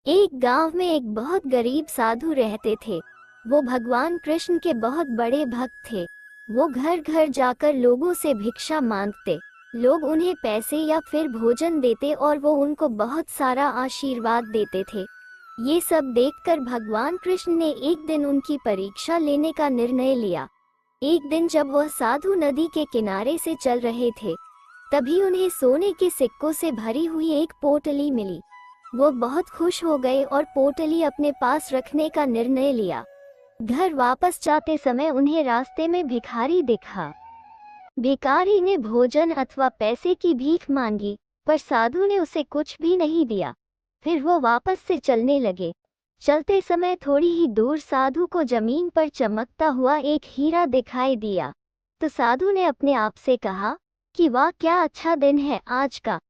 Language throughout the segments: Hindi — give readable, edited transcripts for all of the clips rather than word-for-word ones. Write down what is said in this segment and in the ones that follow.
एक गांव में एक बहुत गरीब साधु रहते थे। वो भगवान कृष्ण के बहुत बड़े भक्त थे। वो घर घर जाकर लोगों से भिक्षा मांगते। लोग उन्हें पैसे या फिर भोजन देते और वो उनको बहुत सारा आशीर्वाद देते थे। ये सब देखकर भगवान कृष्ण ने एक दिन उनकी परीक्षा लेने का निर्णय लिया। एक दिन जब वह साधु नदी के किनारे से चल रहे थे, तभी उन्हें सोने के सिक्कों से भरी हुई एक पोटली मिली। वो बहुत खुश हो गए और पोटली अपने पास रखने का निर्णय लिया। घर वापस जाते समय उन्हें रास्ते में भिखारी दिखा। भिखारी ने भोजन अथवा पैसे की भीख मांगी, पर साधु ने उसे कुछ भी नहीं दिया। फिर वो वापस से चलने लगे। चलते समय थोड़ी ही दूर साधु को जमीन पर चमकता हुआ एक हीरा दिखाई दिया। तो साधु ने अपने आप से कहा कि वाह, क्या अच्छा दिन है आज का।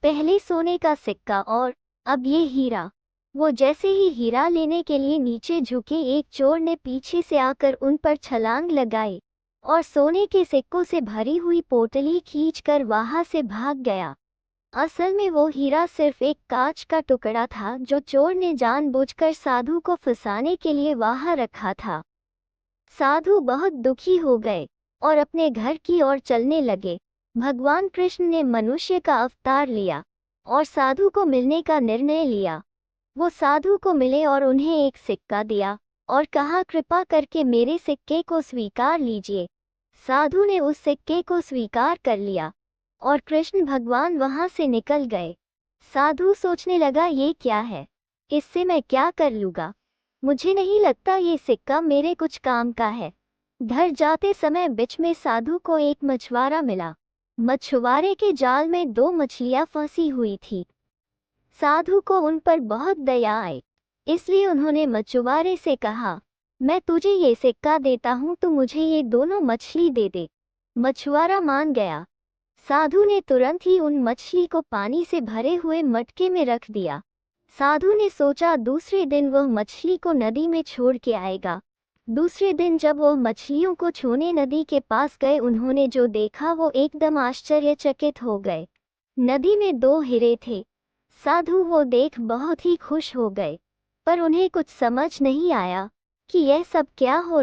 पहले सोने का सिक्का और अब ये हीरा। वो जैसे ही हीरा लेने के लिए नीचे झुके, एक चोर ने पीछे से आकर उन पर छलांग लगाई और सोने के सिक्कों से भरी हुई पोटली खींचकर वहां से भाग गया। असल में वो हीरा सिर्फ एक कांच का टुकड़ा था जो चोर ने जानबूझकर साधु को फंसाने के लिए वहां रखा था। साधु बहुत दुखी हो गए और अपने घर की ओर चलने लगे। भगवान कृष्ण ने मनुष्य का अवतार लिया और साधु को मिलने का निर्णय लिया। वो साधु को मिले और उन्हें एक सिक्का दिया और कहा, कृपा करके मेरे सिक्के को स्वीकार लीजिए। साधु ने उस सिक्के को स्वीकार कर लिया और कृष्ण भगवान वहां से निकल गए। साधु सोचने लगा, ये क्या है, इससे मैं क्या कर लूंगा। मुझे नहीं लगता ये सिक्का मेरे कुछ काम का है। घर जाते समय बीच में साधु को एक मछुआरा मिला। मछुआरे के जाल में दो मछलियां फंसी हुई थी। साधु को उन पर बहुत दया आई, इसलिए उन्होंने मछुआरे से कहा, मैं तुझे ये सिक्का देता हूँ, तो मुझे ये दोनों मछली दे दे। मछुआरा मान गया। साधु ने तुरंत ही उन मछली को पानी से भरे हुए मटके में रख दिया। साधु ने सोचा दूसरे दिन वह मछली को नदी में छोड़ के आएगा। दूसरे दिन जब वह मछलियों को छूने नदी के पास गए, उन्होंने जो देखा वो एकदम आश्चर्यचकित हो गए। नदी में दो हीरे थे। साधु वो देख बहुत ही खुश हो गए, पर उन्हें कुछ समझ नहीं आया कि यह सब क्या हो